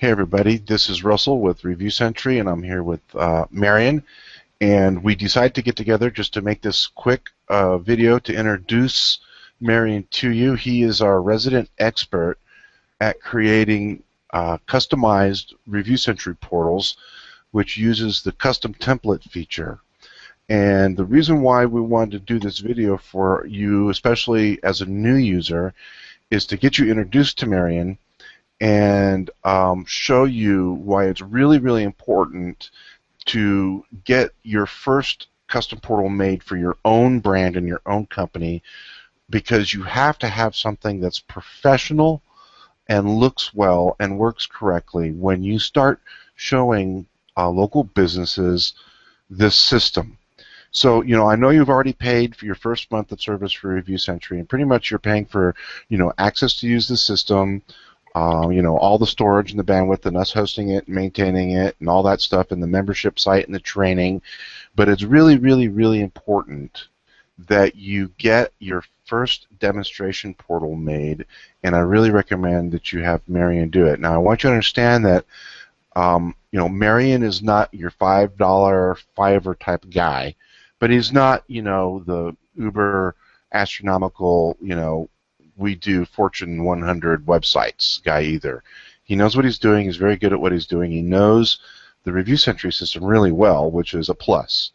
Hey everybody, this is Russell with Review Sentry, and I'm here with Marian, and we decided to get together just to make this quick video to introduce Marian to you. He is our resident expert at creating customized Review Sentry portals, which uses the custom template feature. And the reason why we wanted to do this video for you, especially as a new user, is to get you introduced to Marian and show you why it's really, really important to get your first custom portal made for your own brand and your own company, because you have to have something that's professional and looks well and works correctly when you start showing local businesses this system. So, you know, I know you've already paid for your first month of service for Review Sentry, and pretty much you're paying for, you know, access to use the system, you know, all the storage and the bandwidth and us hosting it and maintaining it and all that stuff, and the membership site and the training. But it's really, really, really important that you get your first demonstration portal made, and I really recommend that you have Marian do it. Now, I want you to understand that you know, Marian is not your $5 Fiverr type guy, but he's not, you know, the uber astronomical, you know, we do Fortune 100 websites guy either. He knows what he's doing. He's very good at what he's doing. He knows the Review Sentry system really well, which is a plus.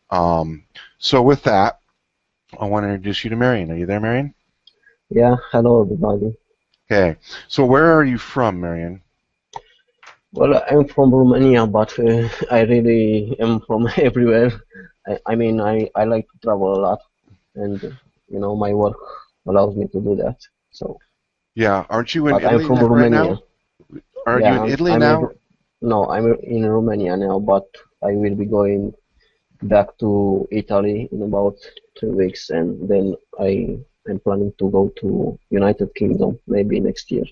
So with that, I want to introduce you to Marian. Are you there, Marian? Yeah, hello everybody. Okay. So where are you from, Marian? Well, I'm from Romania, but I really am from everywhere. I mean, I like to travel a lot, and you know, my work allows me to do that. So. Yeah, aren't you in But Italy I'm from right Romania. now? Are Yeah, you in Italy now? No, I'm in Romania now, but I will be going back to Italy in about 2 weeks, and then I'm planning to go to United Kingdom maybe next year.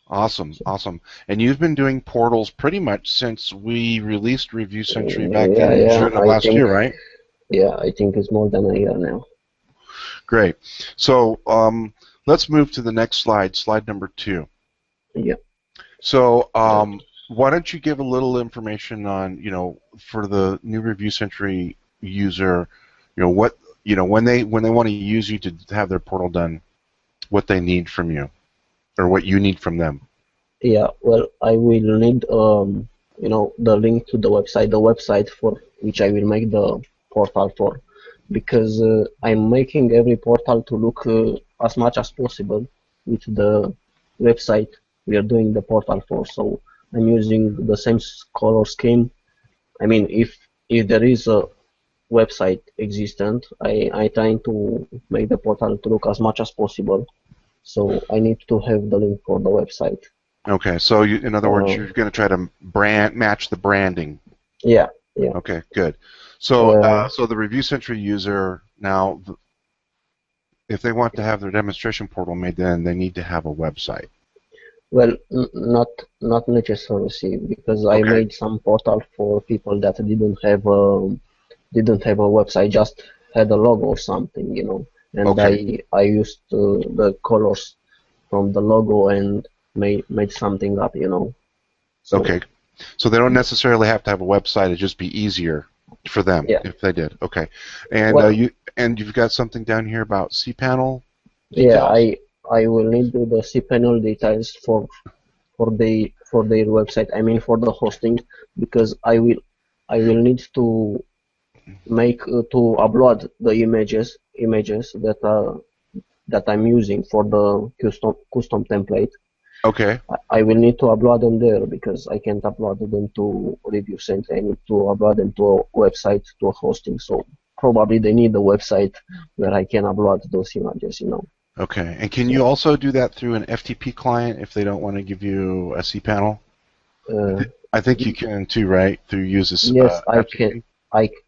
Awesome, awesome. And you've been doing portals pretty much since we released Review Sentry back in June of last year, right? Yeah, I think it's more than a year now. Great. So let's move to the next slide, slide number 2. Yeah. So why don't you give a little information on, you know, for the new Review Sentry user, you know, what, you know, when they want to use you to have their portal done, what they need from you, or what you need from them. Yeah, well, I will need you know, the link to the website for which I will make the portal for, because I'm making every portal to look as much as possible with the website we are doing the portal for. So I'm using the same color scheme. I mean, if there is a website existent, I trying to make the portal to look as much as possible. So I need to have the link for the website. Okay, so you, in other words, you're going to try to match the branding. Yeah, yeah. Okay, good. So so the Review Sentry user now, if they want to have their demonstration portal made, then they need to have a website. Well, not necessarily, because I made some portal for people that didn't have a website, just had a logo or something, you know, and I used the colors from the logo and made something up, you know. So, okay, so they don't necessarily have to have a website. It'd just be easier for them if they did. Okay, and well, you've got something down here about cPanel details? Yeah, I will need the cPanel details for their website. I mean, for the hosting, because I will need to make to upload the images that I'm using for the custom template. Okay. I will need to upload them there, because I can't upload them to Review Sentry. I need to upload them to a website, to a hosting. So probably they need a website where I can upload those images, you know. Okay. And can you also do that through an FTP client if they don't want to give you a cPanel? I think you can too, right? Through uses. Yes, I FTP? can.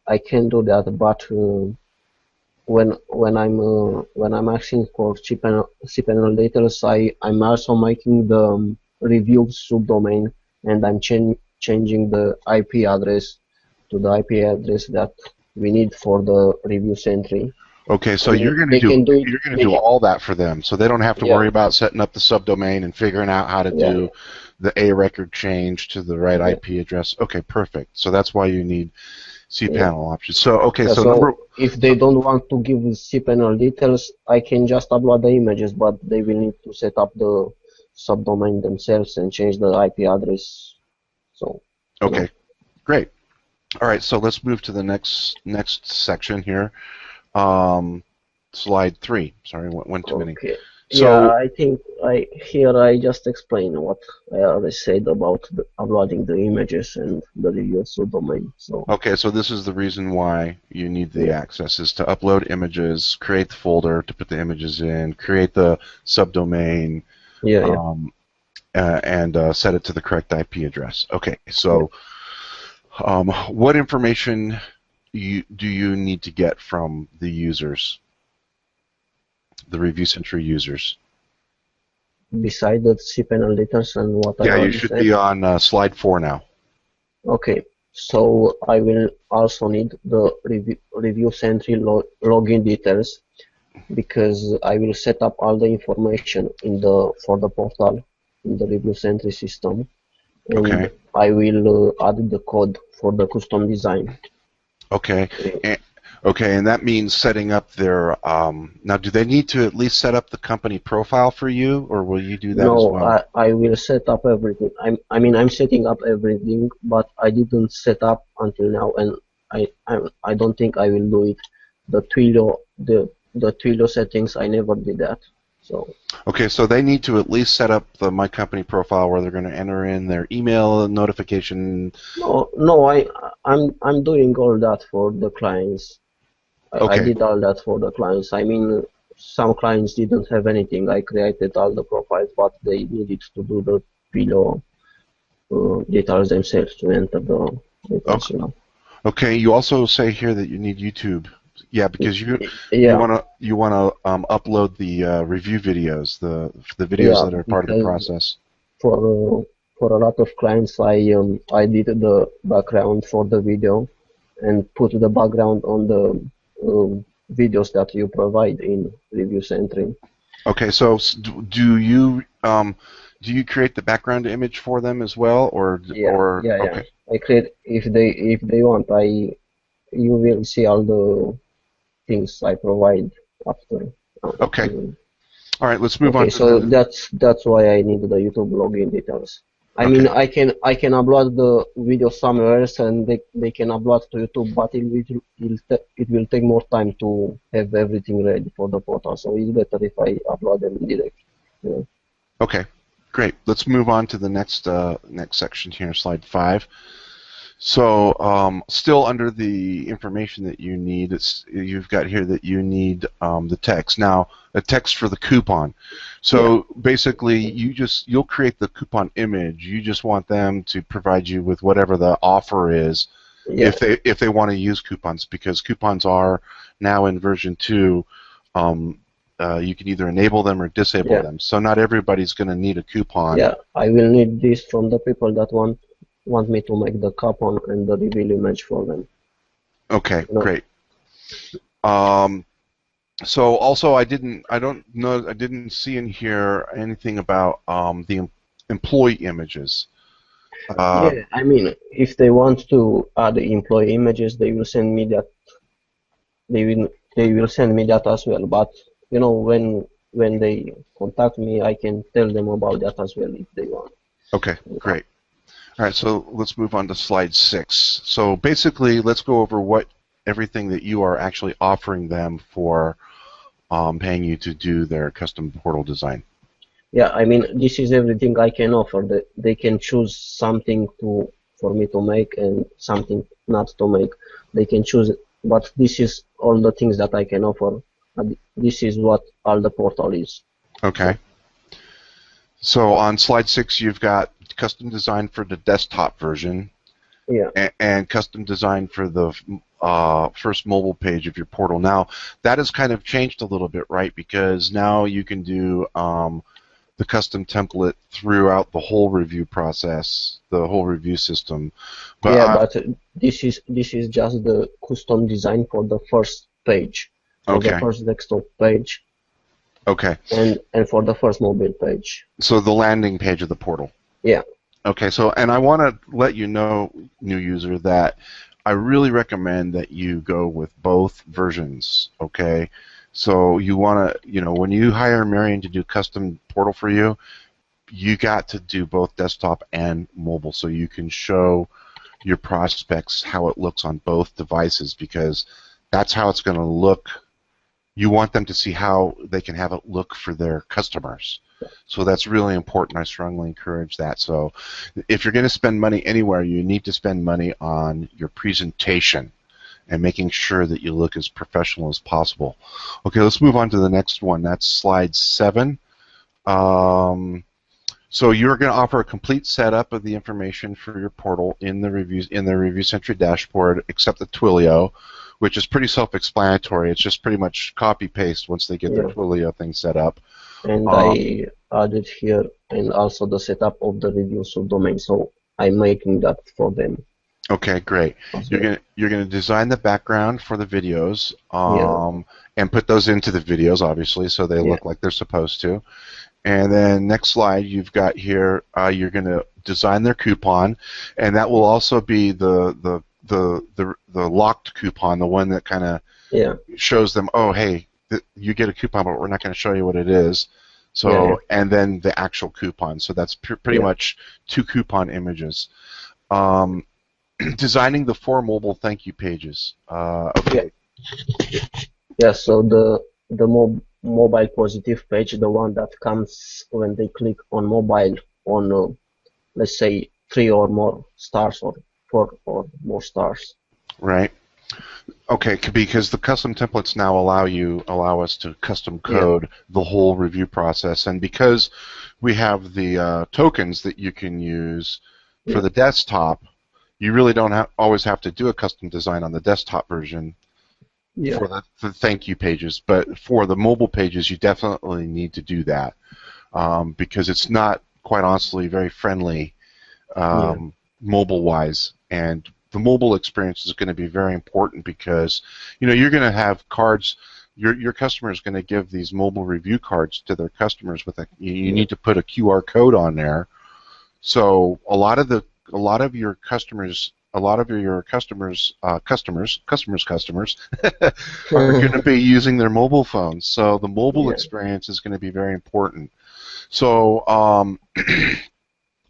I can do that, but when I'm asking for cPanel details, I'm also making the review subdomain, and I'm changing the IP address to the IP address that we need for the Review Sentry. Okay, so you're going to do all that for them, so they don't have to worry about setting up the subdomain and figuring out how to do the A record changed to the right Yeah. IP address. Okay, perfect. So that's why you need Yeah. cPanel options. So okay, Yeah, so so if they don't want to give cPanel details, I can just upload the images, but they will need to set up the subdomain themselves and change the IP address. So, you know. okay, great. All right, so let's move to the next section here. Slide 3. Sorry, went too many. Okay. Yeah, So I think I just explained what I already said about uploading the images and the review subdomain. So okay, so this is the reason why you need the yeah, access is to upload images, create the folder to put the images in, create the subdomain, yeah, yeah, um, and set it to the correct IP address. Okay, yeah. so what information do you need to get from the users, the Review Sentry users? Besides the cPanel details and what I Yeah, you already should said. be on slide 4 now. Okay, so I will also need the review Sentry login details because I will set up all the information in the for the portal in the review Sentry system, and Okay, I will add the code for the custom design. okay. Uh, And, okay, and that means setting up their, now do they need to at least set up the company profile for you, or will you do that as No, well? I will set up everything. I'm setting up everything, but I didn't set up until now, and I don't think I will do it. The Twilio settings, I never did that. So Okay, so they need to at least set up the My Company profile where they're going to enter in their email notification. no, I'm doing all that for the clients. I Okay, did all that for the clients. I mean, some clients didn't have anything. I created all the profiles, but they needed to do the Twilio details themselves to enter the details, okay. you know. Okay, you also say here that you need YouTube. Yeah, because you Yeah, want to upload the review videos, the videos yeah, that are part of the because process. for for a lot of clients, I did the background for the video and put the background on the videos that you provide in Review Sentry. Okay, so do you create the background image for them as well, Yeah, yeah, yeah. okay, I create if they want, you will see all the things I provide after. okay. Mm. All right, let's move on Okay, to so the that's why I need the YouTube login details. I mean, okay. I can upload the video somewhere else and they can upload to YouTube, but it will take more time to have everything ready for the portal. So it's better if I upload them directly. Yeah. Okay, great. Let's move on to the next section here, slide 5. So, still under the information that you need, you've got here that you need the text. Now, a text for the coupon. Yeah. So basically, you'll create the coupon image. You just want them to provide you with whatever the offer is, Yeah. if they want to use coupons, because coupons are now in version 2. You can either enable them or disable Yeah. them. So not everybody's going to need a coupon. Yeah. I will need this from the people that want me to make the coupon and the reveal image for them. Okay, No. great. Um, So also, I didn't see in here anything about the employee images. Uh, Yeah. I mean, if they want to add employee images, they will send me that. They will send me that as well. But when they contact me, I can tell them about that as well if they want. okay, great. All right, so let's move on to slide 6. So basically, let's go over what everything that you are actually offering them for paying you to do their custom portal design. Yeah, I mean, this is everything I can offer. They can choose something for me to make and something not to make. They can choose, but this is all the things that I can offer. And this is what all the portal is. Okay. So So on slide 6, you've got custom design for the desktop version. yeah, And custom design for the first mobile page of your portal. Now, that has kind of changed a little bit, right? Because now you can do the custom template throughout the whole review process, the whole review system. But yeah, but this is just the custom design for the first page, for the okay, first desktop page, okay. and for the first mobile page. So the landing page of the portal. Yeah. Okay, so and I want to let you know, new user, that I really recommend that you go with both versions. Okay, so you want to, when you hire Marian to do custom portal for you, you got to do both desktop and mobile, so you can show your prospects how it looks on both devices, because that's how it's going to look. You want them to see how they can have it look for their customers. So that's really important. I strongly encourage that. So if you're going to spend money anywhere, you need to spend money on your presentation and making sure that you look as professional as possible. Okay, let's move on to the next one. That's slide 7. So you're going to offer a complete setup of the information for your portal in the Review Sentry dashboard, except the Twilio, which is pretty self-explanatory. It's just pretty much copy-paste once they get their Twilio thing set up. And I added here and also the setup of the review subdomain, so I'm making that for them. Okay, great. You're gonna design the background for the videos, and put those into the videos, obviously, so they look like they're supposed to. And then next slide, you've got here, you're going to design their coupon, and that will also be the locked coupon, the one that kind of shows them, oh, hey, you get a coupon, but we're not going to show you what it is. So, and then the actual coupon. So that's pretty much 2 coupon images. Designing the 4 mobile thank you pages. Okay. Yeah. So the mobile positive page, the one that comes when they click on mobile on, let's say, 3 or more stars or 4 or more stars. Right. Okay, because the custom templates now allow us to custom code the whole review process, and because we have the tokens that you can use for the desktop, you really don't always have to do a custom design on the desktop version for the thank you pages, but for the mobile pages, you definitely need to do that because it's not, quite honestly, very friendly mobile-wise, and the mobile experience is going to be very important because you're going to have cards. Your customer is going to give these mobile review cards to their customers with you need to put a QR code on there. So a lot of your customers are going to be using their mobile phones. So the mobile experience is going to be very important. So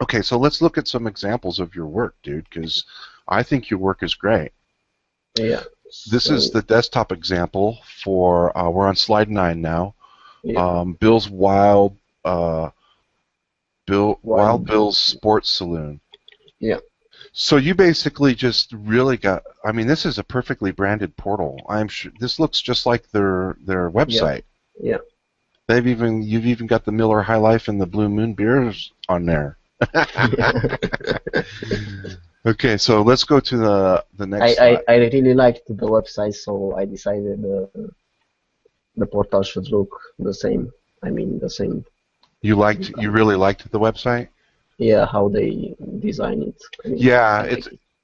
okay, so let's look at some examples of your work, dude, because I think your work is great. Yeah. This is the desktop example for, we're on slide 9 now. Bill's Wild Bill's Sports Saloon. Yeah. So you basically just really got, I mean, this is a perfectly branded portal. I'm sure this looks just like their website. Yeah. You've even got the Miller High Life and the Blue Moon beers on there. Okay, so let's go to the next slide. I really liked the website, so I decided the portal should look the same. I mean, the same. You really liked the website? Yeah, how they design it. I mean,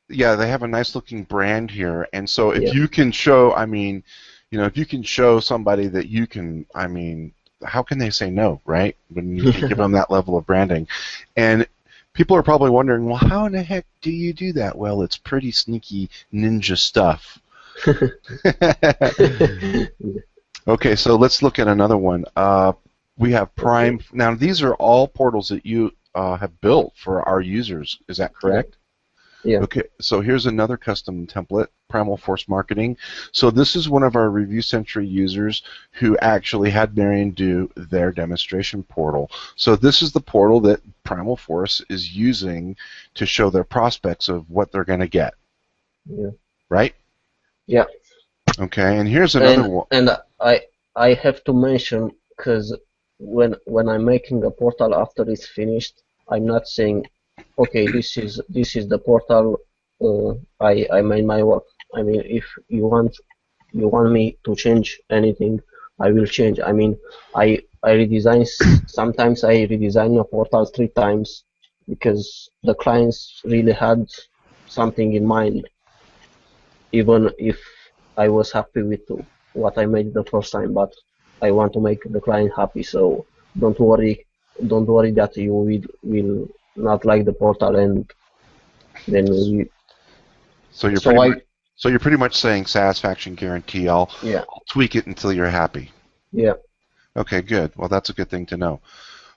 they have a nice looking brand here, and so if you can show, I mean, if you can show somebody that you can, I mean, how can they say no, right? When you can give them that level of branding, and people are probably wondering, well, how in the heck do you do that? Well, it's pretty sneaky ninja stuff. Okay, so let's look at another one. We have Prime. Now, these are all portals that you have built for our users. Is that correct? Yeah. Okay, so here's another custom template, Primal Force Marketing. So this is one of our Review Sentry users who actually had Marian do their demonstration portal. So this is the portal that Primal Force is using to show their prospects of what they're going to get. Yeah. Right? Yeah. Okay, and here's another one. And I have to mention, because when I'm making a portal after it's finished, I'm not saying, okay, this is the portal. I made my work. I mean, if you want me to change anything, I will change. I mean, I redesign. Sometimes I redesign a portal 3 times because the clients really had something in mind, even if I was happy with what I made the first time. But I want to make the client happy, so don't worry that you will not like the portal, and then we. So you're So pretty I much saying satisfaction guarantee. yeah I'll tweak it until you're happy. yeah Okay, good. Well, that's a good thing to know.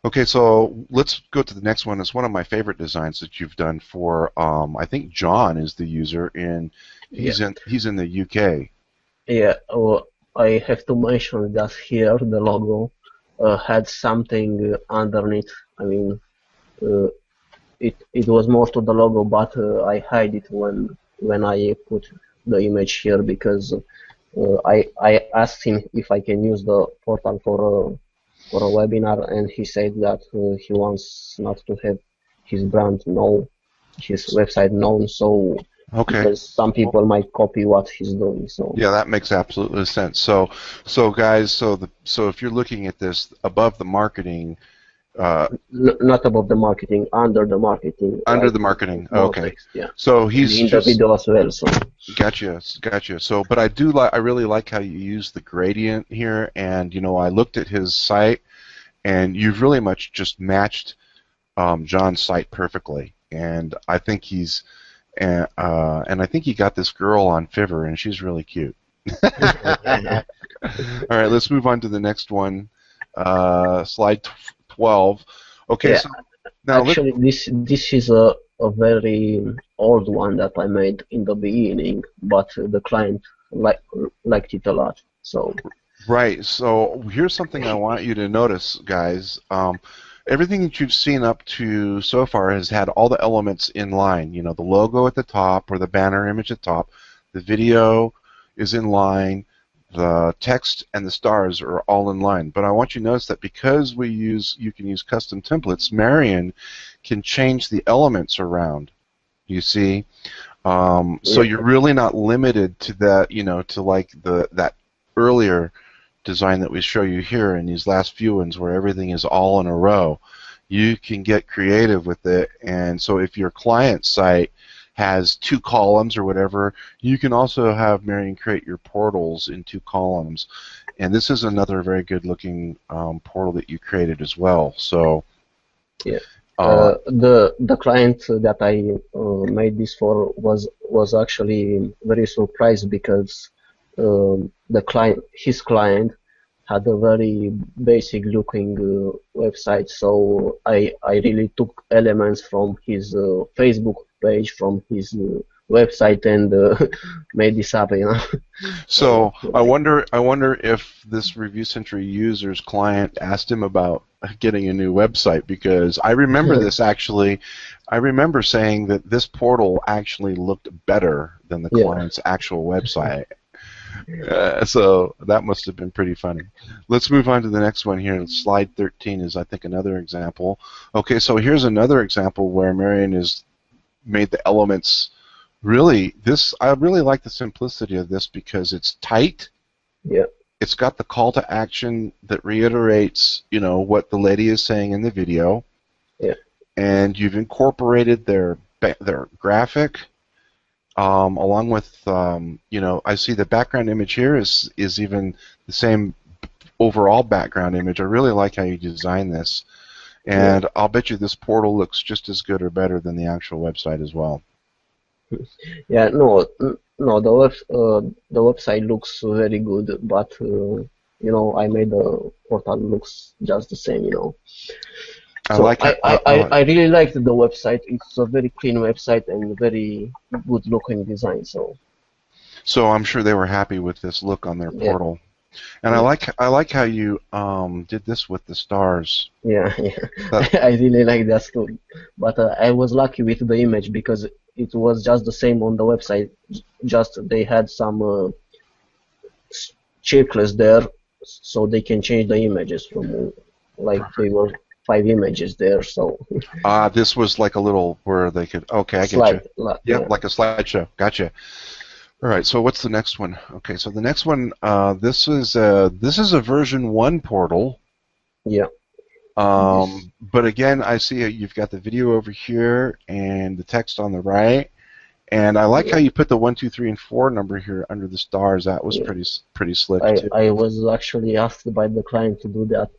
Okay, so let's go to the next one. It's one of my favorite designs that you've done for. I think John is the user, and yeah he's in the UK. yeah. I have to mention that here the logo had something underneath. I mean, uh, it was more to the logo, but I hide it when I put the image here because I asked him if I can use the portal for a webinar, and he said that he wants not to have his brand known, his website known, so Okay. because some people might copy what he's doing. So Yeah, that makes absolute sense. So guys, so if you're looking at this above the marketing, not above the marketing, under the marketing, under like the marketing. small Okay. text, yeah, So and he's in the just video as well. So gotcha. So, but I really like how you use the gradient here, and I looked at his site, and you've really much just matched John's site perfectly, and I think and I think he got this girl on Fiverr, and she's really cute. yeah. All right, let's move on to the next one. Slide 12. Okay, Yeah, so now let's. actually, this is a very old one that I made in the beginning, but the client liked it a lot. So Right. So here's something I want you to notice, guys. Everything that you've seen up to so far has had all the elements in line. The logo at the top or the banner image at the top. The video is in line. The text and the stars are all in line. But I want you to notice that because you can use custom templates, Marian can change the elements around. You see? So yeah, you're really not limited to that, to like that earlier design that we show you here in these last few ones where everything is all in a row. You can get creative with it, and so if your client site has 2 columns or whatever, you can also have Marian create your portals in 2 columns. And this is another very good looking portal that you created as well. So yeah. uh, The client that I made this for was actually very surprised because his client had a very basic looking website, so I really took elements from his Facebook page, from his website, and made this up, So I wonder if this Review Sentry user's client asked him about getting a new website, because I remember this actually. I remember saying that this portal actually looked better than the Yeah. client's actual website. So that must have been pretty funny. Let's move on to the next one here. Slide 13 is, I think, another example. Okay, so here's another example where Marian has made the elements. Really, I really like the simplicity of this because it's tight. Yeah. It's got the call to action that reiterates, what the lady is saying in the video. Yeah. And you've incorporated their graphic, along with, I see the background image here is even the same overall background image. I really like how you design this, and I'll bet you this portal looks just as good or better than the actual website as well. Yeah, no, the website looks very good, but I made the portal looks just the same, I So like it. I really liked the website. It's a very clean website and very good looking design. So I'm sure they were happy with this look on their Yeah. portal. And Yeah. I like how you did this with the stars. Yeah, I really like that too. But I was lucky with the image because it was just the same on the website. Just they had some checklist there, so they can change the images from like they were 5 images there. So This was like a little where they could. Okay, I get you. slide, Yeah, yeah, like a slideshow. Gotcha. All right. So what's the next one? Okay. So the next one. This is a version 1 portal. yeah. But again, I see you've got the video over here and the text on the right, and I like how you put the 1, 2, 3, and 4 number here under the stars. That was pretty slick too. I was actually asked by the client to do that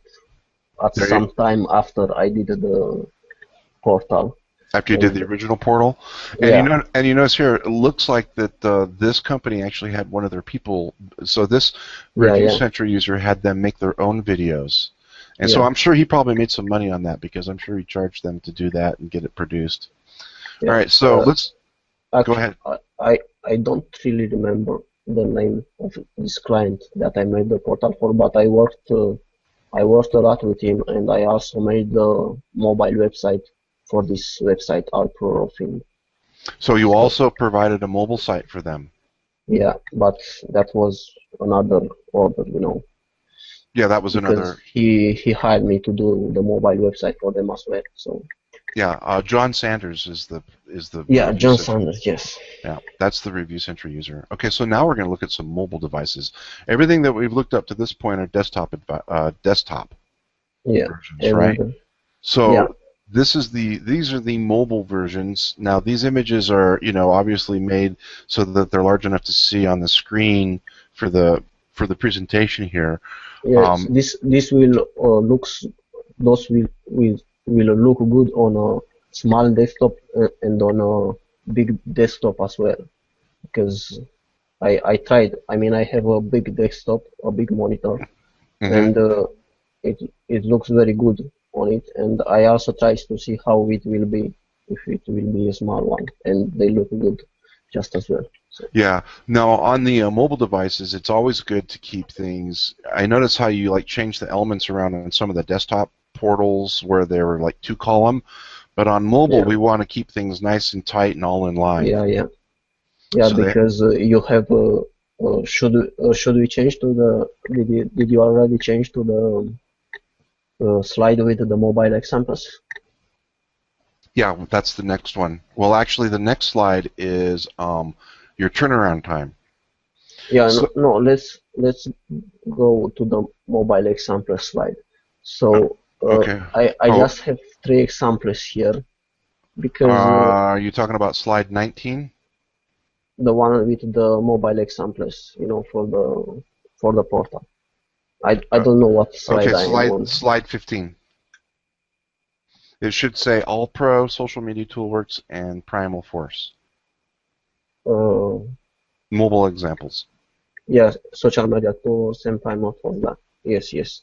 at There some time after I did portal. After you did the And original portal, and yeah, you notice here it looks like that this company actually had one of their people. So this yeah, Review yeah, Center user had them make their own videos, and so yeah, I'm sure he probably made some money on that because I'm sure he charged them to do that and get it produced. All yeah. right, so let's go Actually, ahead. I don't really remember the name of this client that I made the portal for, but I worked a lot with him, and I also made the mobile website for this website, Alpro thing. So you So also provided a mobile site for them. yeah, but that was another order, Yeah, that was because another. he hired me to do the mobile website for them as well. So Yeah, John Sanders is the yeah, Review John Center. Sanders, yes. Yeah, that's the Review Center user. Okay, so now we're going to look at some mobile devices. Everything that we've looked up to this point are desktop Yeah, versions, and right? yeah, So these are the mobile versions. Now these images are, obviously made so that they're large enough to see on the screen for the presentation here. yes. Um, This will looks those will look good on a small desktop and on a big desktop as well. Because I tried. I mean, I have a big desktop, a big monitor, mhm. and it looks very good on it. And I also tried to see how it will be if it will be a small one, and they look good just as well. So Yeah. Now on the mobile devices, it's always good to keep things. I notice how you like change the elements around on some of the desktop portals where they were like two column, but on mobile yeah, we want to keep things nice and tight and all in line. yeah, yeah, yeah. So they, Because you have. Should we change to the? Did you already change to the slide with the mobile examples? yeah, that's the next one. Well, actually, the next slide is your turnaround time. Yeah, no, So no, let's go to the mobile example slide. So okay. I Oh, just have three examples here because are you talking about slide 19? the one with the mobile examples, for the portal. I Uh, don't know what slide okay, I am slide on. slide 15. It should say All Pro, Social Media Toolworks, and Primal Force. Uh, Mobile examples. yeah, social media tools and primer for that. Yes, yes.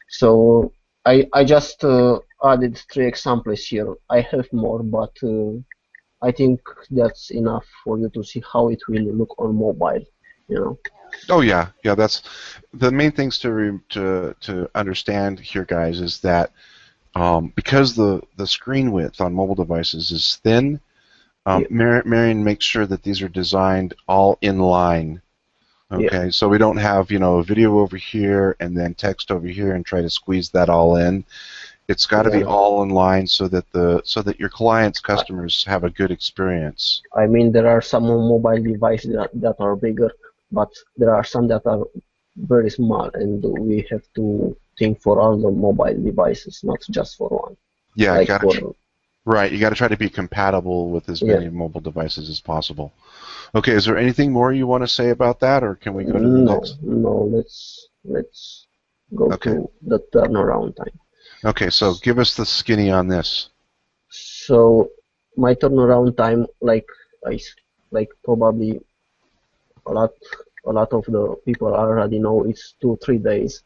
So I just added three examples here. I have more, but I think that's enough for you to see how it will look on mobile. You know. Oh yeah, yeah. That's the main things to understand here, guys, is that because the screen width on mobile devices is thin, Yeah, Marian makes sure that these are designed all in line. yeah, Okay, so we don't have a video over here and then text over here and try to squeeze that all in. It's got to be yeah. all in line so that your clients' I, customers have a good experience. I mean, there are some mobile devices that are bigger, but there are some that are very small, and we have to think for all the mobile devices, not just for one. Yeah, Like right. You got to try to be compatible with as yeah, many mobile devices as possible. Okay, is there anything more you want to say about that, or can we go to the no, next? no. Let's go Okay. to the turnaround time. Okay, so give us the skinny on this. So my turnaround time, I, like probably a lot, a lot of the people already know, it's 2-3 days.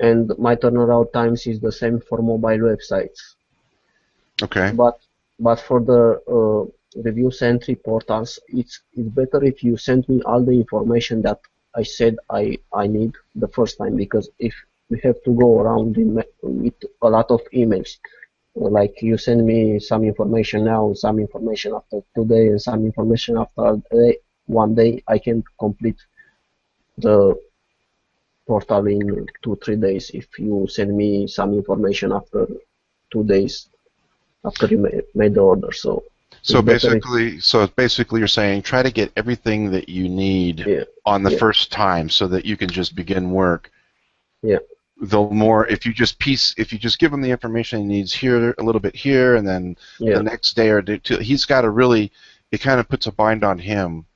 And my turnaround times is the same for mobile websites. Okay. But for the review Sentry portals, it's better if you send me all the information that I said I need the first time, because if we have to go around with a lot of emails, like you send me some information now, some information after 2 days, and some information after one day, I can complete the portal in 2-3 days if you send me some information after 2 days after you made the order. So it's better if So basically, you're saying try to get everything that you need yeah, on the yeah, first time, so that you can just begin work. yeah, The more, if you just give him the information he needs here, a little bit here, and then yeah, the next day or two, he's got to really. It kind of puts a bind on him.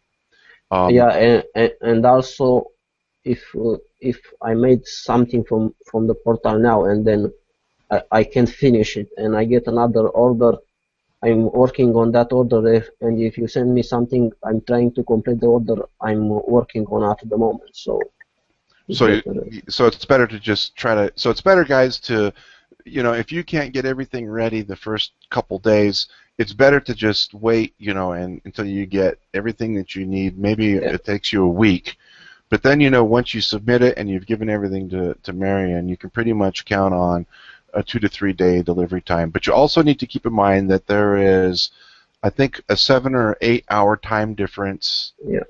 yeah, Um, and also if I made something from the portal now, and then I can finish it and I get another order. I'm working on that order, and if you send me something, I'm trying to complete the order I'm working on at the moment. So it's So, better. so it's better to just try to. So it's better, guys, to, if you can't get everything ready the first couple days, it's better to just wait, and until you get everything that you need. Maybe Yeah, it takes you a week, but then once you submit it and you've given everything to Marian, you can pretty much count on a 2 to 3 day delivery time. But you also need to keep in mind that there is, I think, a 7 or 8 hour time difference. yeah.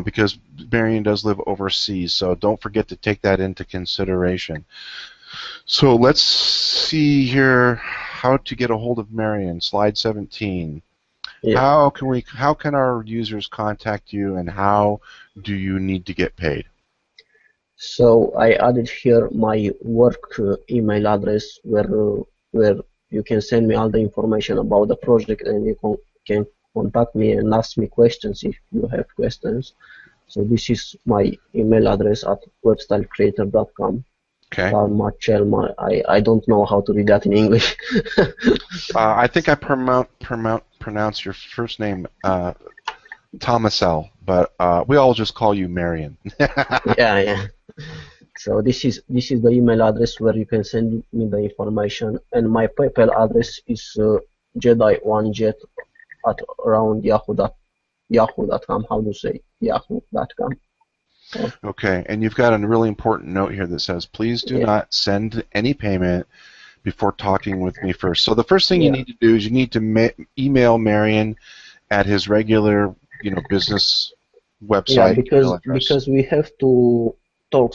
Because Marian does live overseas, so don't forget to take that into consideration. So let's see here how to get a hold of Marian. Slide 17. Yeah. How can our users contact you, and how do you need to get paid? So I added here my work email address where you can send me all the information about the project, and you can contact me and ask me questions if you have questions. So this is my email address at webstylecreator.com. Okay. I don't know how to read that in English. I think I pronounce your first name Thomasel, but we all just call you Marian. Yeah. So this is the email address where you can send me the information, and my PayPal address is Jedi1jet at around yahoo.com. How do you say yahoo.com? So, Okay, and you've got a really important note here that says, please do yeah, not send any payment before talking with me first. So the first thing you yeah, need to do is you need to email Marian at his regular, business yeah. website email address. Because we have to talk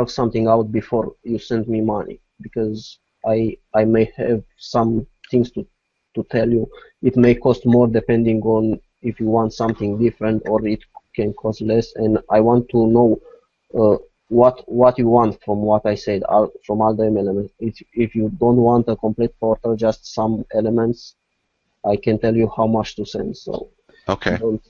something out before you send me money, because I may have some things to tell you. It may cost more depending on if you want something different, or it can cost less, and I want to know uh, what you want from what I said, from all the elements. If you don't want a complete portal, just some elements, I can tell you how much to send. So Okay. don't.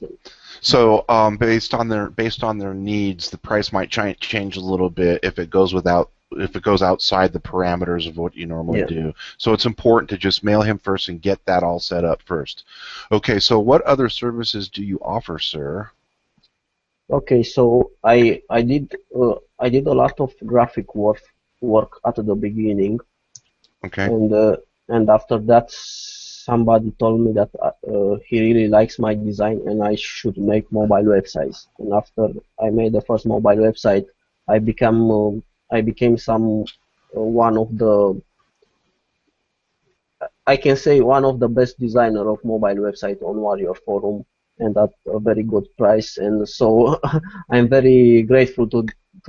So based on their needs, the price might change a little bit if it goes outside the parameters of what you normally Yeah. do. So it's important to just mail him first and get that all set up first. Okay, so what other services do you offer, sir? Okay, so I did a lot of graphic work at the beginning, Okay. and after that somebody told me that he really likes my design and I should make mobile websites. And after I made the first mobile website, I became one of the I can say one of the best designer of mobile website on Warrior Forum, and at a very good price. And so I'm very grateful to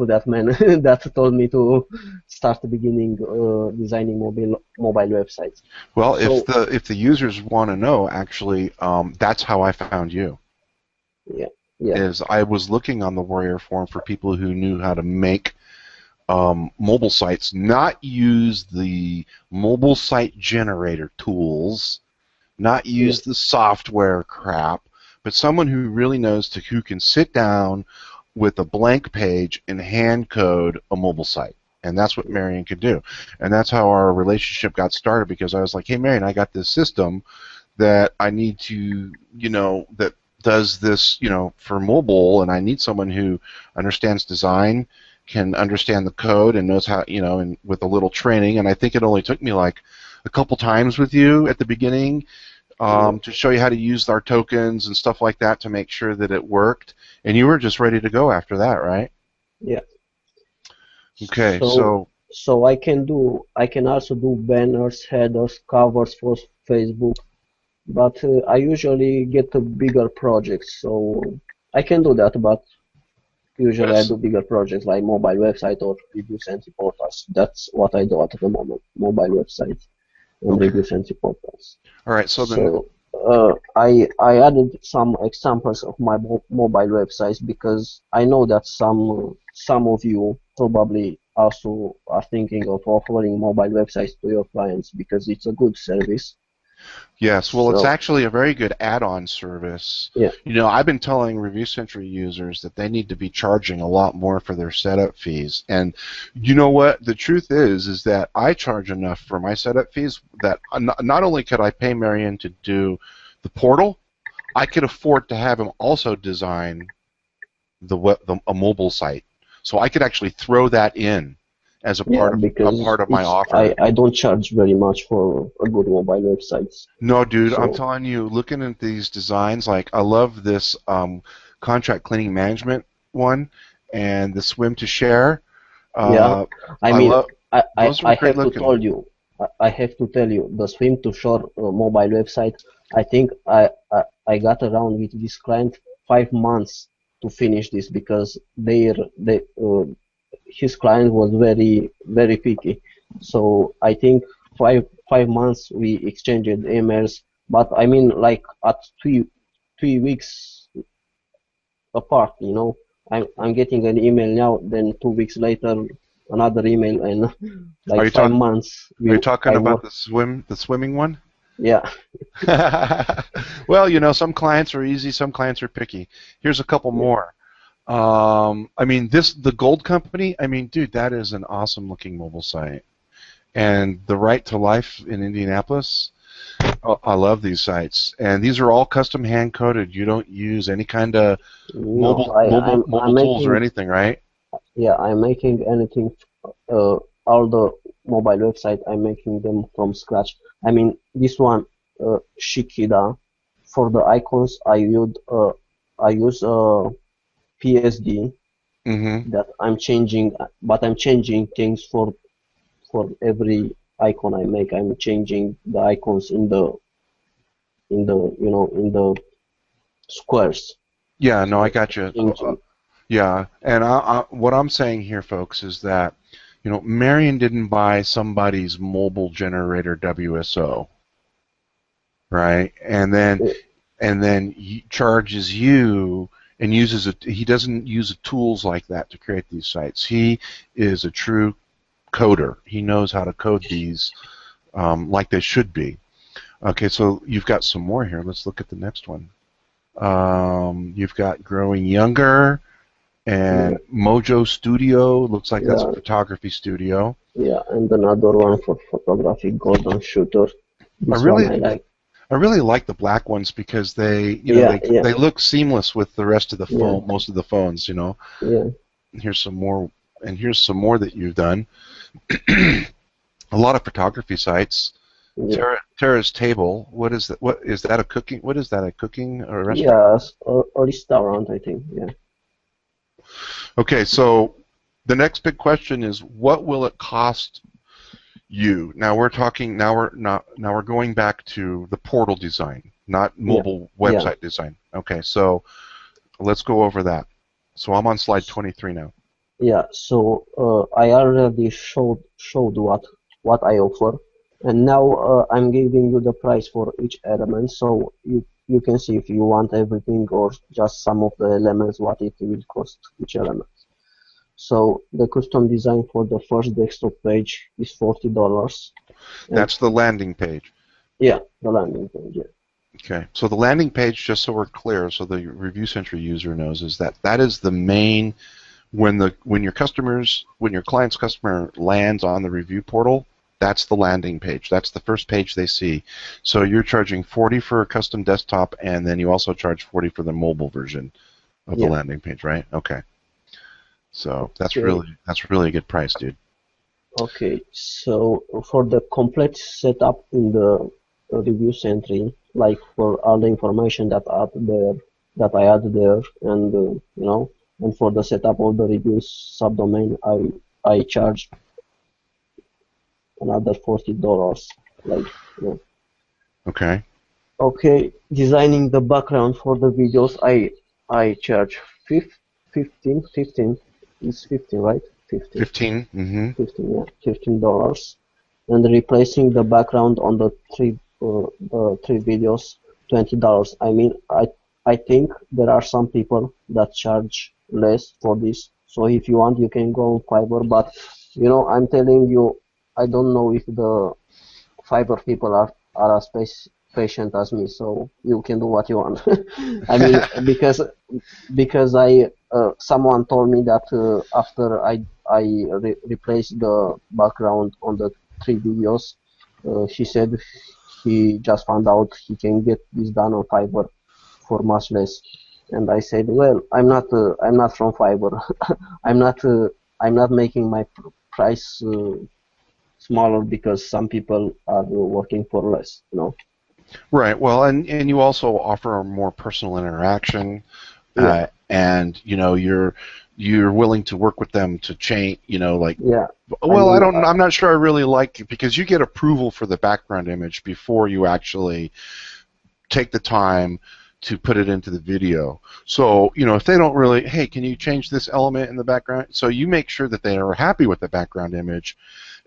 that man that told me to start beginning designing mobile websites. Well, if So the users want to know, actually, that's how I found you. yeah, yeah, Is I was looking on the Warrior Forum for people who knew how to make mobile sites, not use the mobile site generator tools, not yeah, use the software crap, but someone who really knows who can sit down with a blank page and hand code a mobile site. And that's what Marian could do. And that's how our relationship got started, because I was like, hey, Marian, I got this system that I need to, that does this, for mobile, and I need someone who understands design, can understand the code, and knows how, and with a little training. And I think it only took me like a couple times with you at the beginning to show you how to use our tokens and stuff like that to make sure that it worked. And you were just ready to go after that, right? yeah. Okay, So so so I can also do banners, headers, covers for Facebook, but I usually get a bigger projects, so I can do that. But usually I yes. do bigger projects like mobile website or review Sentry portals. That's what I do at the moment, mobile websites and Okay. review Sentry portals. All right. So then, So I added some examples of my mobile websites because I know that some of you probably also are thinking of offering mobile websites to your clients because it's a good service. Yes, well, it's So actually a very good add-on service. yeah, I've been telling Review Sentry users that they need to be charging a lot more for their setup fees. And you know what? The truth is that I charge enough for my setup fees that not only could I pay Marian to do the portal, I could afford to have him also design a mobile site. So I could actually throw that in as yeah, a because part of my it's I offer. I don't charge very much for a good mobile websites. No, dude, I'm So telling you, looking at these designs, like I love this contract cleaning management one and the swim to share. yeah, Uh, I I mean, love those are I great have to looking. tell you, I have to tell you, the Swim to Shore mobile website, I think I got around with this client 5 months to finish this because his client was very picky. So I think five months we exchanged emails, but I mean like at 3 weeks apart, you know. I'm getting an email now, then 2 weeks later another email, and Are like you five talk months Are you talking I about work. the swimming one? Yeah, Well, some clients are easy, some clients are picky. Here's a couple yeah, more. I mean, the Gold Company. I mean, dude, that is an awesome looking mobile site. And the Right to Life in Indianapolis. Oh, I love these sites, and these are all custom hand coded. You don't use any kind of no, I'm mobile tools or making, anything, right? yeah, I'm making anything, uh, all the mobile website, I'm making them from scratch. I mean, this one, Shikida, for the icons, I use PSD Mm-hmm. that I'm changing, but I'm changing things for every icon I make. I'm changing the icons in the squares. Yeah, no, I So got you. changing, Yeah, and what I'm saying here, folks, is that Marion didn't buy somebody's mobile generator WSO, right? And then he charges you and uses it. He doesn't use tools like that to create these sites. He is a true coder. He knows how to code these like they should be. Okay, so you've got some more here. Let's look at the next one. You've got Growing Younger yeah, and Mojo Studio. Looks like that's a yeah, photography studio. yeah, and another one for photography, golden shooter. I This one really, I like. I really like the black ones because Yeah, yeah, they look seamless with the rest of the yeah, phone, most of the phones. yeah, Here's some more, and here's some more that you've done. A lot of photography sites. yeah. Terra's Table. What is that? What is that? A cooking? What is that? A cooking or a restaurant? Yes, a restaurant, I think. Yeah, Okay, so the next big question is, what will it cost you? Now we're talking. Now we're not. Now we're going back to the portal design, not yeah, mobile yeah, website design. Okay, so let's go over that. So I'm on slide 23 now. yeah. So I already showed what I offer, and now I'm giving you the price for each element, so you can see if you want everything or just some of the elements, what it will cost each element. So the custom design for the first desktop page is $40, and That's the landing page. yeah, the landing page. Yeah, Okay, so the landing page, just so we're clear, so the Review Sentry user knows, is that is the main when your client's customer lands on the review portal. That's the landing page. That's the first page they see. So you're charging 40 for a custom desktop, and then you also charge 40 for the mobile version of the yeah. landing page, right? Okay. So Okay, that's really a good price, dude. okay. So for the complete setup in the review entry, like for all the information that I add there, and and for the setup of the reviews subdomain, I charge another $40. Like, yeah. Okay. Okay, designing the background for the videos, I charge 15 is 15, right? 15. 15. Mm-hmm. 15, yeah, $15, and replacing the background on the three videos, $20. I mean, I think there are some people that charge less for this. So if you want, you can go on Fiverr. But I'm telling you, I don't know if the Fiverr people are as patient as me, so you can do what you want. I mean, because I someone told me that after I replaced the background on the 3 videos, he said he just found out he can get this done on Fiverr for much less. And I said, well, I'm not from Fiverr. I'm not I'm not making my price smaller because some people are working for less, you know. Right. Well, and you also offer a more personal interaction, Yeah, and you know you're willing to work with them to change. You know, like, yeah. I well, mean, I'm not sure I really like it because you get approval for the background image before you actually take the time to put it into the video. So, you know, if they don't really, hey, can you change this element in the background? So you make sure that they are happy with the background image.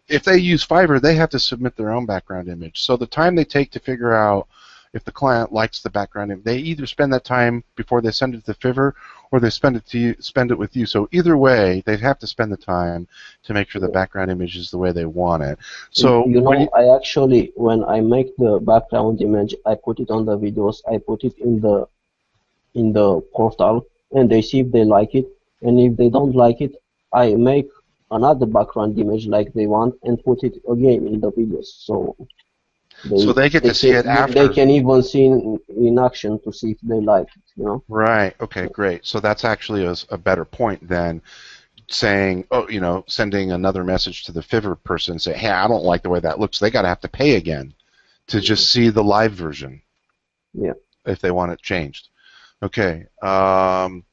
If they use Fiverr, they have to submit their own background image. So the time they take to figure out if the client likes the background image, they either spend that time before they send it to Fiverr, or they spend it with you. So either way, they have to spend the time to make sure the background image is the way they want it. So you when know, I actually, when I make the background image, I put it on the videos, I put it in the portal, and they see if they like it. And if they don't like it, I make another background image like they want and put it again in the videos. So so they get to see it they after. can even see in action to see if they like it, you know. Right. Okay. Great. So that's actually a better point than saying, oh, you know, sending another message to the Fiverr person and say, hey, I don't like the way that looks. They got to have to pay again to just see the live version Yeah. if they want it changed. Okay.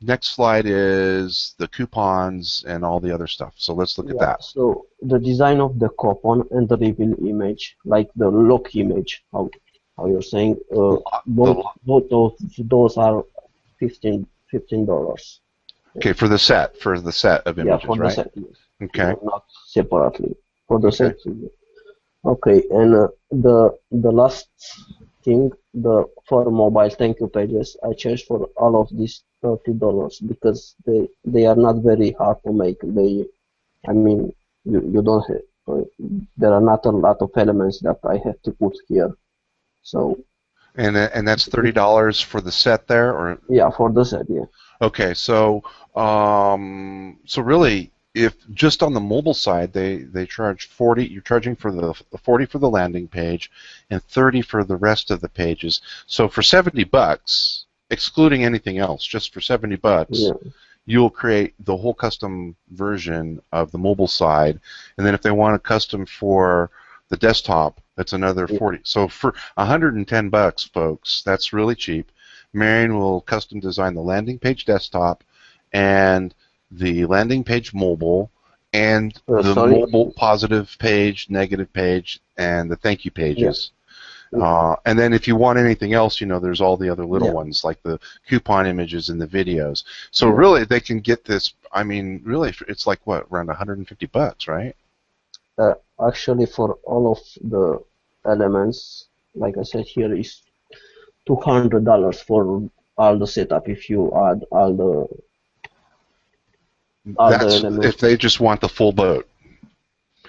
Next slide is the coupons and all the other stuff. So let's look at Yeah, that. so the design of the coupon and the reveal image, like the lock image, how you're saying, The, both those are $15. okay, for the set of Yeah, images, for the right? set, yes. Okay. Not separately. For the Okay. set. Okay, and the last thing, the for mobile thank you pages, I charge for all of these $30 because they are not very hard to make. I mean, you don't have, there are not a lot of elements that I have to put here. So And that's $30 for the set there, or yeah, for the set, yeah. okay, so really, if just on the mobile side, they charge 40. You're charging for the 40 for the landing page, and 30 for the rest of the pages. So for $70, excluding anything else, just for $70, Yeah, you'll create the whole custom version of the mobile side, and then if they want a custom for the desktop, that's another yeah, 40. So for $110, folks, that's really cheap. Marian will custom design the landing page desktop and the landing page mobile and the sorry. mobile positive page, negative page, and the thank you Yeah, pages. yeah, And then if you want anything else, you know, there's all the other little yeah, ones like the coupon images and the videos. So yeah. really, they can get this. I mean, really, it's like what, around $150, right? Actually, for all of the elements, like I said here, is $200 for all the setup if you add all the That's if elements. they just want the full boat.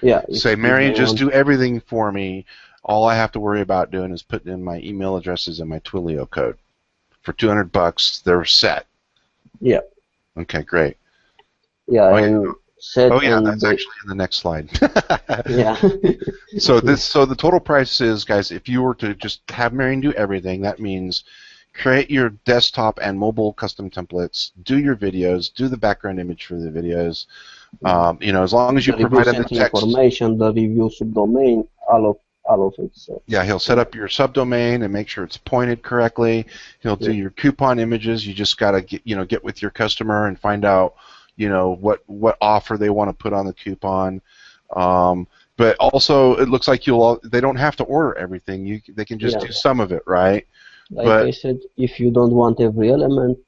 Yeah, Say, if Marian, they just want. do everything for me. All I have to worry about doing is putting in my email addresses and my Twilio code. For $200, they're set. Yeah, Okay, great. yeah, Oh yeah, and set oh yeah, and that's the actually in the next slide. yeah. So the total price is, guys, if you were to just have Marian do everything, that means create your desktop and mobile custom templates, do your videos, do the background image for the videos. You know, as long as you The review provide them the center text. information, the review subdomain, all of it. So Yeah, he'll set up your subdomain and make sure it's pointed correctly. He'll do yeah, your coupon images. You just gotta get with your customer and find out, you know, what offer they want to put on the coupon. But also, it looks like they don't have to order everything. They can just yeah. do some of it, right? Like I But said, if you don't want every element,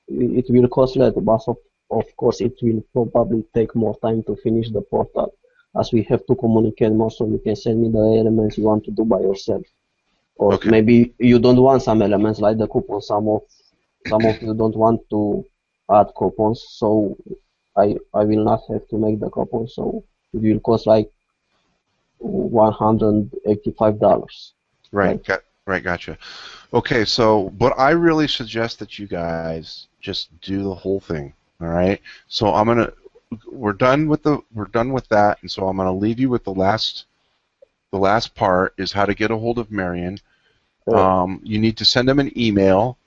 it will cost less, but of course it will probably take more time to finish the portal, as we have to communicate more, so you can send me the elements you want to do by yourself. Or okay, maybe you don't want some elements like the coupons. Some of you don't want to add coupons, so I will not have to make the coupons, so it will cost like $185. right, Like Right, gotcha. Okay, so but I really suggest that you guys just do the whole thing. All right. So we're done with that, and so I'm gonna leave you with the last part is how to get a hold of Marian. Uh, You need to send him an email.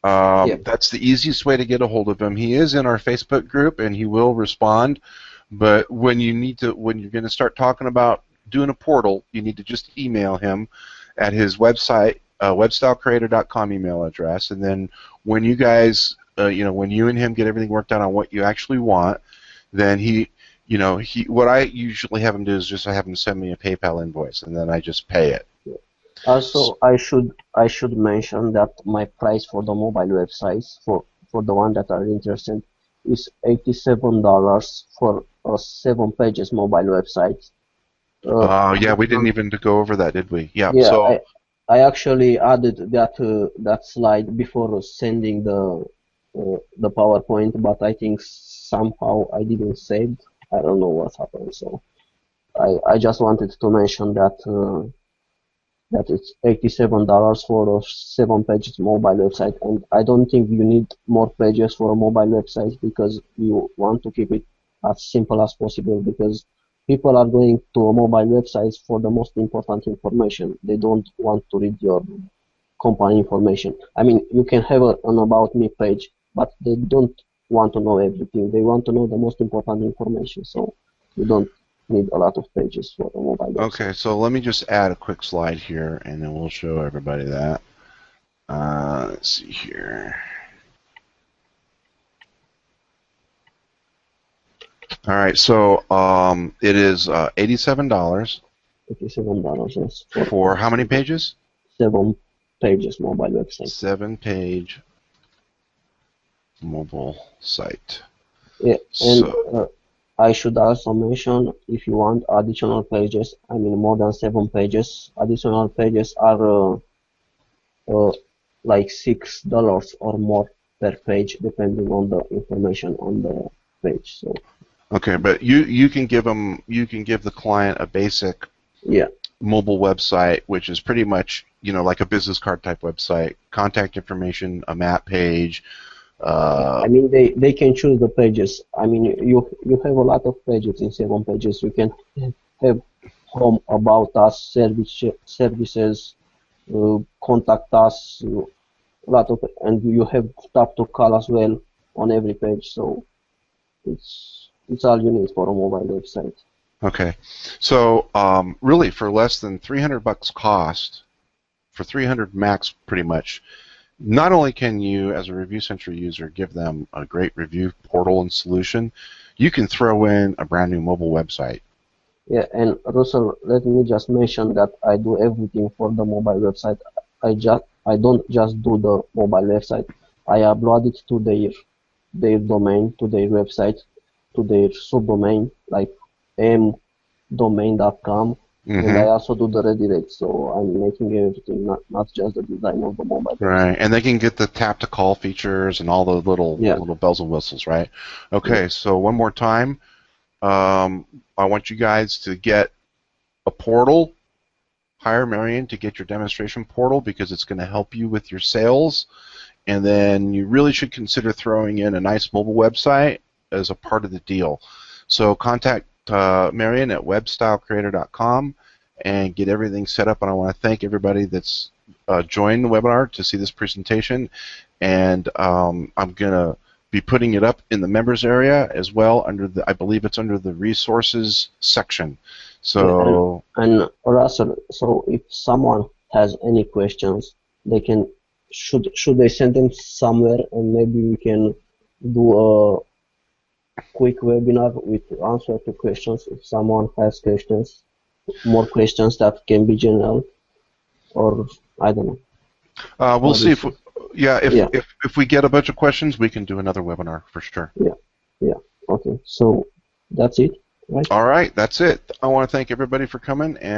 yeah. That's the easiest way to get a hold of him. He is in our Facebook group, and he will respond. But when you're going to start talking about doing a portal, you need to just email him at his website, webstylecreator.com email address, and then when you guys, when you and him get everything worked out on what you actually want, then what I usually have him do is just have him send me a PayPal invoice, and then I just pay it. Also, I should mention that my price for the mobile websites for the one that are interested is $87 for a 7 pages mobile website. Yeah, we didn't even go over that, did we? Yeah. Yeah, So I actually added that slide before sending the PowerPoint, but I think somehow I didn't save it. I don't know what happened. So I just wanted to mention that it's $87 for a 7 pages mobile website, and I don't think you need more pages for a mobile website because you want to keep it as simple as possible because people are going to a mobile websites for the most important information. They don't want to read your company information. I mean, you can have an about me page, but they don't want to know everything. They want to know the most important information. So you don't need a lot of pages for a mobile okay, website. so let me just add a quick slide here, and then we'll show everybody that. Let's see here. All right, so it is $87 $87, yes, for how many pages? 7 pages mobile website. 7-page mobile site. Yeah, and So, I should also mention if you want additional pages, I mean more than 7 pages, additional pages are uh, like $6 or more per page, depending on the information on the page. So okay, but you can give the client a basic yeah, mobile website, which is pretty much like a business card type website, contact information, a map page. I mean they can choose the pages. I mean you have a lot of pages in 7 pages. You can have home, about us, services, contact us, a lot of, and you have stuff to call as well on every page. So it's all you need for a mobile website. Okay, so really for less than $300 cost, for 300 max pretty much, not only can you as a Review Sentry user give them a great review portal and solution, you can throw in a brand new mobile website. Yeah, and Russell, let me just mention that I do everything for the mobile website. I don't just do the mobile website. I upload it to their domain, to their website, to their subdomain like mdomain.com, and I Mm-hmm. also do the redirect. So I'm making everything, not just the design of the mobile Right, website. and they can get the tap to call features and all the Yeah, little bells and whistles, right? yeah, Okay, so one more time, I want you guys to get a portal. Hire Marian to get your demonstration portal because it's going to help you with your sales. And then you really should consider throwing in a nice mobile website as a part of the deal. So contact Marian at webstylecreator.com and get everything set up. And I want to thank everybody that's joined the webinar to see this presentation. And I'm going to be putting it up in the members area as well I believe it's under the resources section. yeah. So And Russell, so if someone has any questions, they can should they send them somewhere, and maybe we can do a quick webinar with answer to questions if someone has questions, more questions that can be general, or I don't know. we'll What do see you if, say? yeah, Yeah, if we get a bunch of questions, we can do another webinar for sure. yeah, yeah. Okay, so that's it, right? All right, that's it. I want to thank everybody for coming, and